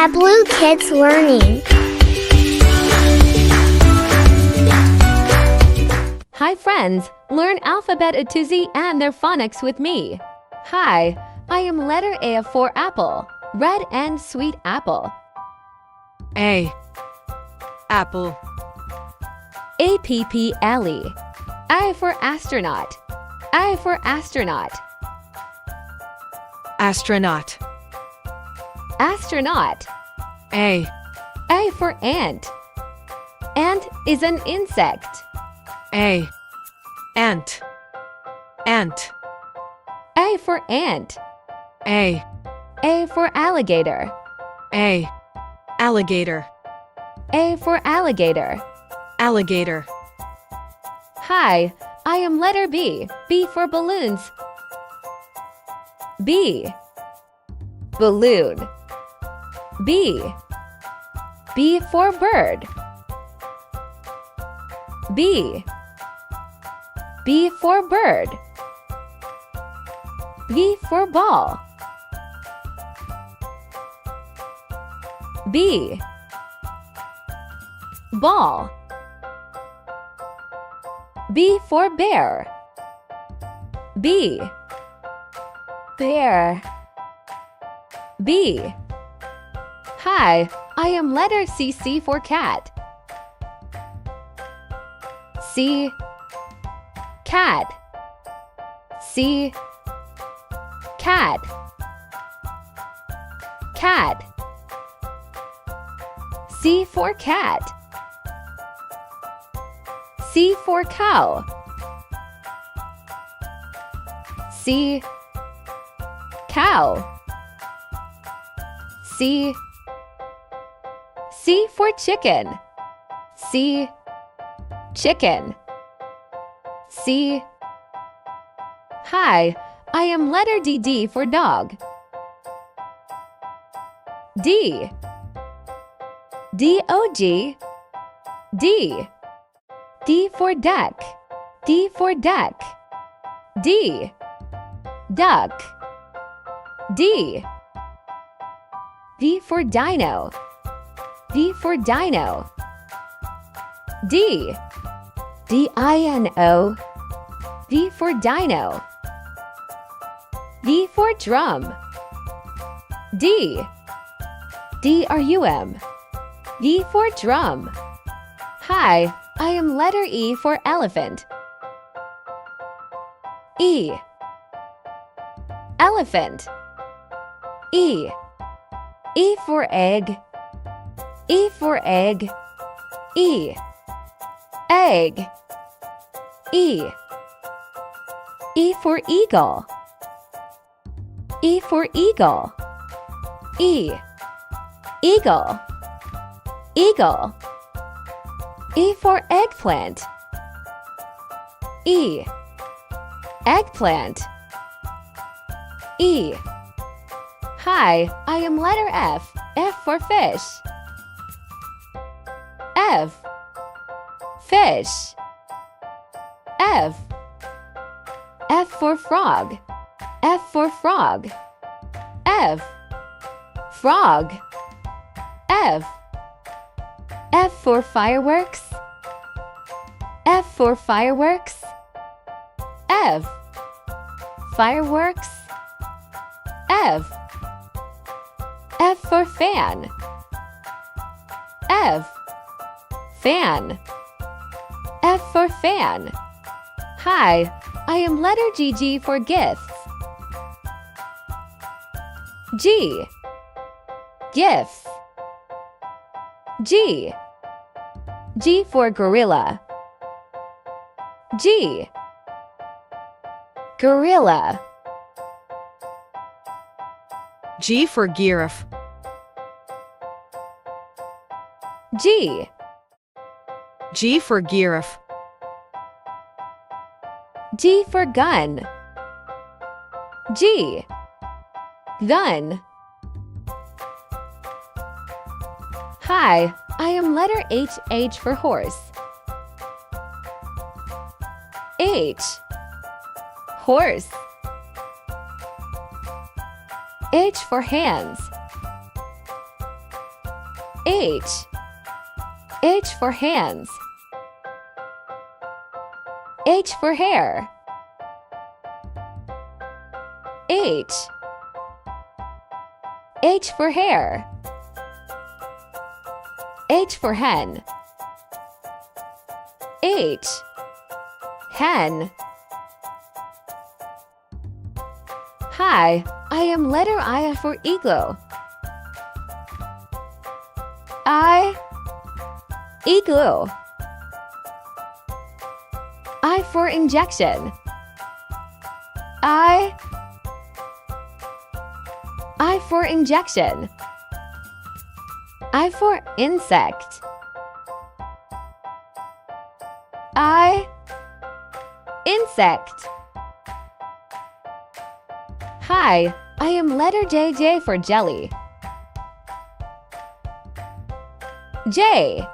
Blue Kids Learning. Hi friends, learn alphabet A to Z and their phonics with me. Hi, I am letter A for apple, red and sweet apple. A. Apple. A-P-P-L-E. I for astronaut. I for astronaut. Astronaut. Astronaut. A. A for ant. Ant is an insect. A. Ant. Ant. A for ant. A. A for alligator. A. Alligator. A for alligator. Alligator. Hi, I am letter B. B for balloons. B. Balloon. B. B for bird. B. B for bird. B for ball. B. Ball. B for bear. B. Bear. B. Hi, I am letter C. C for cat. C. Cat. C. Cat. Cat. C for cat. C for cow. C. Cow. C. C for chicken. C. Chicken. C. Hi, I am letter D. D for dog. D. D-O-G. D. D for duck. D for duck. D. Duck. D. D for dino. D for dino. D. D-I-N-O. D for dino. D for drum. D. D-R-U-M. D for drum. Hi, I am letter E for elephant. E. Elephant. E. E for egg. E for egg. E. Egg. E. E for eagle. E for eagle. E. Eagle. Eagle. E for eggplant. E. Eggplant. E. Hi, I am letter F. F for fish. F. Fish. F. F for frog. F for frog. F. Frog. F. F for fireworks. F for fireworks. F. Fireworks. F. F for fan. F. Fan. F for fan. Hi, I am letter G. G for gifts. G. Gifts. G. G for gorilla. G. Gorilla. G for giraffe. G. G for giraffe. G for gun. G. Gun. Hi, I am letter H. H for horse. H. Horse. H for hands. H. H for hands. H for hair. H. H for hair. H for hen. H. Hen. Hi, I am letter I for igloo. Igloo. I for injection. I for injection. I for insect. Insect. Hi, I am letter J for jelly. J.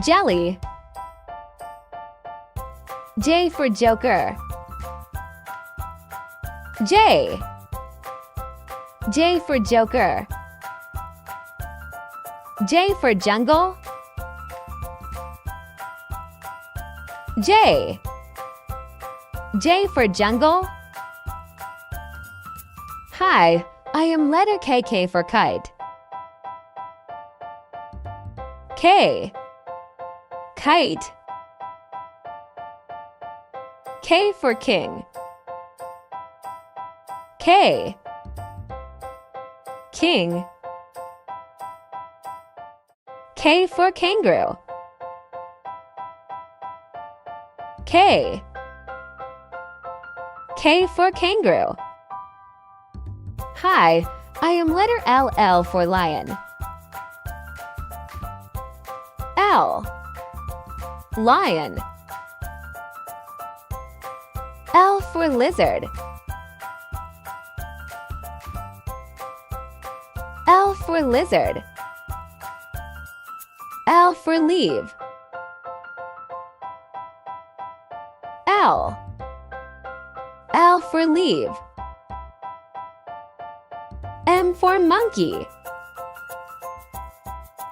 Jelly. J for joker. J. J for joker. J for jungle. J. J for jungle. Hi, I am letter K for kite. K. Kite. K for king. K. King. K for kangaroo. K. K for kangaroo. Hi, I am letter L for lion. L. Lion. L for lizard. L for lizard. L for leave. L. L for leave. M for monkey.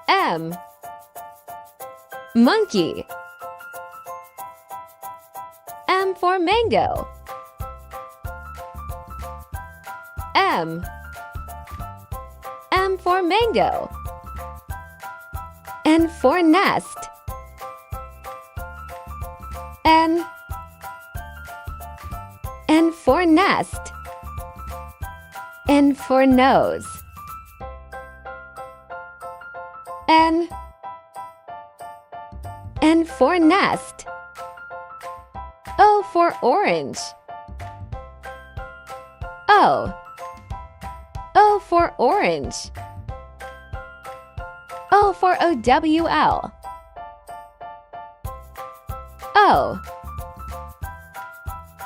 M. Monkey. M for mango. M. M for mango. N for nest. N. N for nest. N for nose. N. N for nest. O for orange. O. O for orange. O for OWL. O.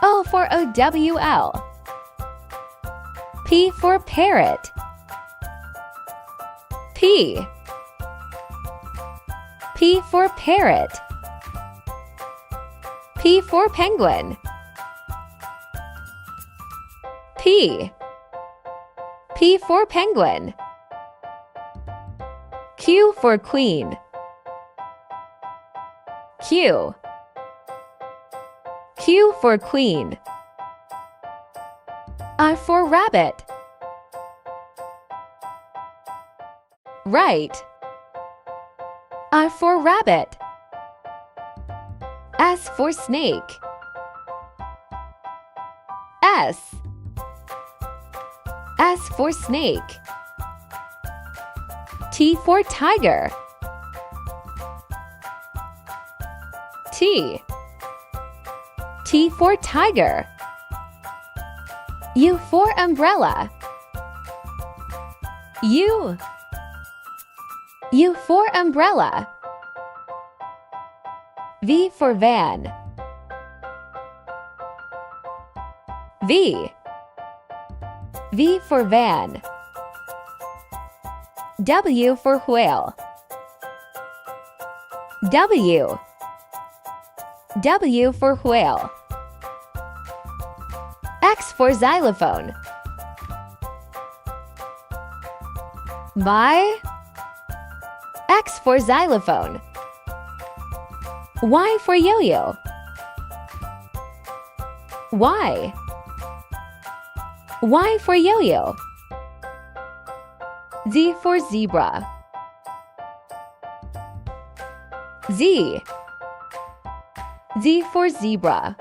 O for OWL. P for parrot. P. P for parrot. P for penguin. P. P for penguin. Q for queen. Q. Q for queen. R for rabbit. Right. R for rabbit. S for snake. S. S for snake. T for tiger. T. T for tiger. U for umbrella. U. U for umbrella. V for van. V. V for van. W for whale. W. W for whale. X for xylophone. X for xylophone. Y for yo-yo. Y. Y for yo-yo. Z for zebra. Z. Z for zebra.